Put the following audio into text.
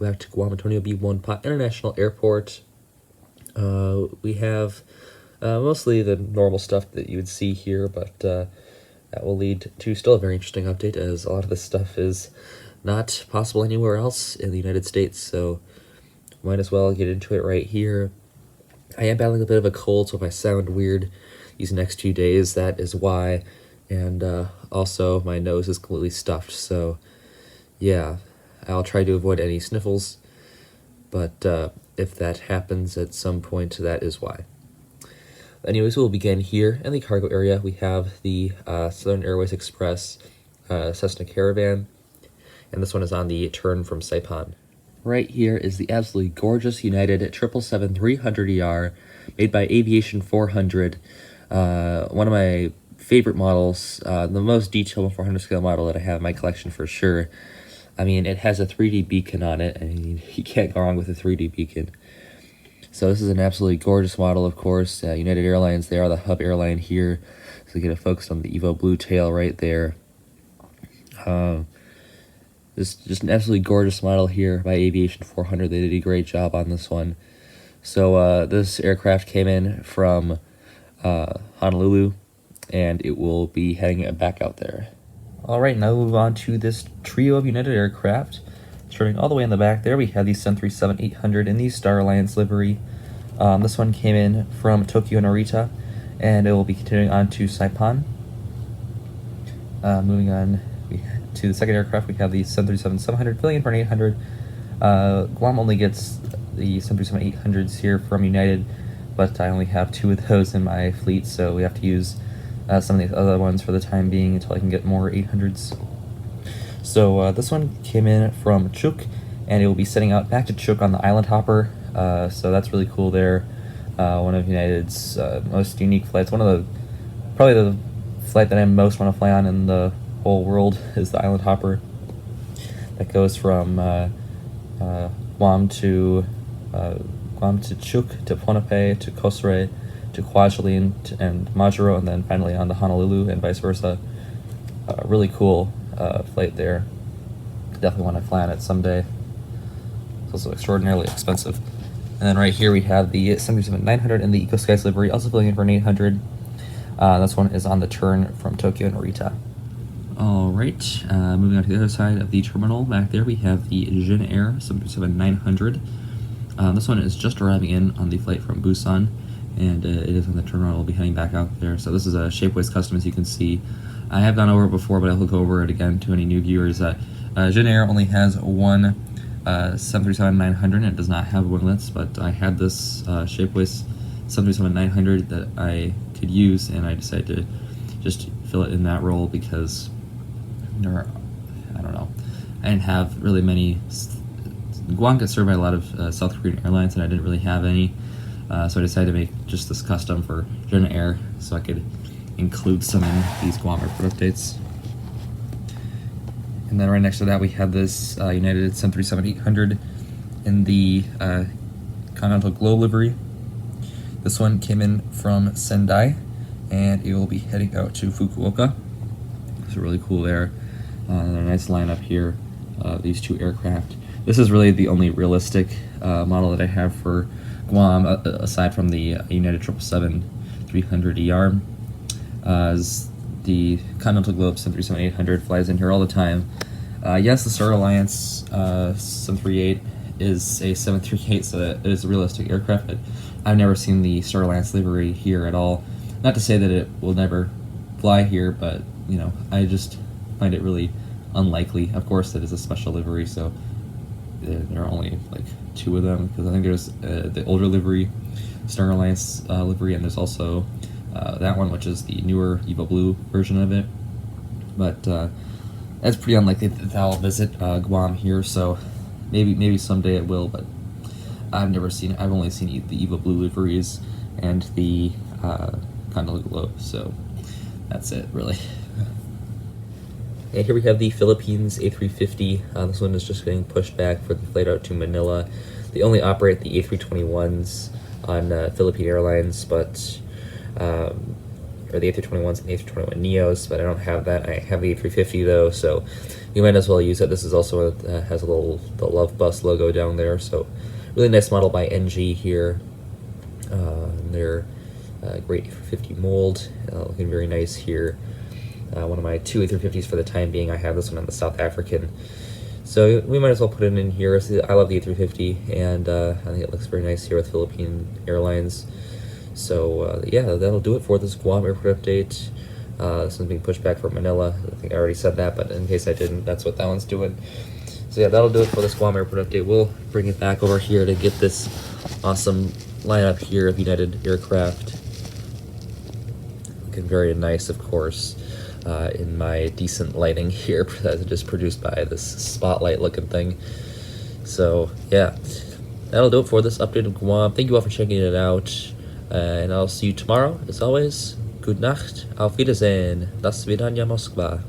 back to Guam B1 International Airport. We have mostly the normal stuff that you would see here, but that will lead to still a very interesting update, as a lot of this stuff is not possible anywhere else in the United States, so might as well get into it right here. I am battling a bit of a cold, so if I sound weird these next 2 days, that is why. And also, my nose is completely stuffed, so yeah, I'll try to avoid any sniffles, but if that happens at some point, that is why. Anyways, we'll begin here in the cargo area. We have the Southern Airways Express Cessna Caravan, and this one is on the turn from Saipan. Right here is the absolutely gorgeous United 777-300ER, made by Aviation 400, one of my favorite models, the most detailed 400 scale model that I have in my collection for sure. I mean, it has a 3D beacon on it, and you can't go wrong with a 3D beacon. So this is an absolutely gorgeous model, of course. United Airlines, they are the hub airline here, so you get it focused on the Evo blue tail right there. This just an absolutely gorgeous model here by Aviation 400. They did a great job on this one. So this aircraft came in from Honolulu, and it will be heading back out there. Alright, now we'll move on to this trio of United aircraft. Starting all the way in the back there, we have the 737-800 in the Star Alliance livery. This one came in from Tokyo Narita, and it will be continuing on to Saipan. Moving on to the second aircraft, we have the 737-700 filling in for an 800. Guam only gets the 737-800s here from United, but I only have 2 of those in my fleet, so we have to use some of the other ones for the time being until I can get more 800s. So this one came in from Chuuk, and it will be setting out back to Chuuk on the Island Hopper, so that's really cool there. One of United's most unique flights, probably the flight that I most want to fly on in the whole world is the Island Hopper. That goes from Guam to Chuuk, to Ponape, to Kosrae, to Kwajalein and Majuro, and then finally on to Honolulu and vice versa. Really cool flight there. Definitely want to fly on it someday. It's also extraordinarily expensive. And then right here we have the 737-900 in the Eco Skies livery, also filling in for an 800. This one is on the turn from Tokyo Narita. Alright, moving on to the other side of the terminal, back there we have the Jin Air 737-900. This one is just arriving in on the flight from Busan, and it is on the terminal. We'll be heading back out there. So this is a Shapeways custom, as you can see. I have gone over it before, but I'll go over it again to any new viewers. Jin Air only has one 737-900, and it does not have winglets, but I had this Shapeways 737-900 that I could use, and I decided to just fill it in that role because I don't know, I didn't have really many. Guam gets served by a lot of South Korean airlines, and I didn't really have any, so I decided to make just this custom for Jin Air so I could include some in these Guam airport updates. And then right next to that we have this United 737-800 in the Continental Globe livery. This one came in from Sendai, and it will be heading out to Fukuoka. It's really cool there. A nice lineup here, these 2 aircraft. This is really the only realistic model that I have for Guam, aside from the United 777-300ER. As the Continental Globe 737-800 flies in here all the time. Yes, the Star Alliance 738 is a 738, so it is a realistic aircraft, but I've never seen the Star Alliance livery here at all. Not to say that it will never fly here, but, you know, I just find it really unlikely. Of course, it is a special livery, so there are only like 2 of them, because I think there's the older livery, Star Alliance livery, and there's also that one, which is the newer Evo Blue version of it. But that's pretty unlikely that I'll visit Guam here, so maybe someday it will, but I've only seen the Evo Blue liveries and the Continental Globe, so that's it, really. And here we have the Philippines A350. This one is just getting pushed back for the flight out to Manila. They only operate the A321s on Philippine Airlines, but or the A321s and the A321neos, but I don't have that. I have the A350 though, so you might as well use it. This is also has a little the Love Bus logo down there, so really nice model by NG here. They're great A350 mold, looking very nice here. One of my two A350s for the time being. I have this one on the South African, so we might as well put it in here. I love the A350, and I think it looks very nice here with Philippine Airlines. So yeah, that'll do it for this Guam airport update. This one's being pushed back from Manila. I think I already said that, but in case I didn't, that's what that one's doing. So yeah, that'll do it for this Guam airport update. We'll bring it back over here to get this awesome lineup here of United aircraft. Looking very nice, of course, in my decent lighting here that is produced by this spotlight looking thing. So yeah, that'll do it for this update of Guam. Thank you all for checking it out, and I'll see you tomorrow. As always, good Nacht, auf Wiedersehen, das Vidania Moskva.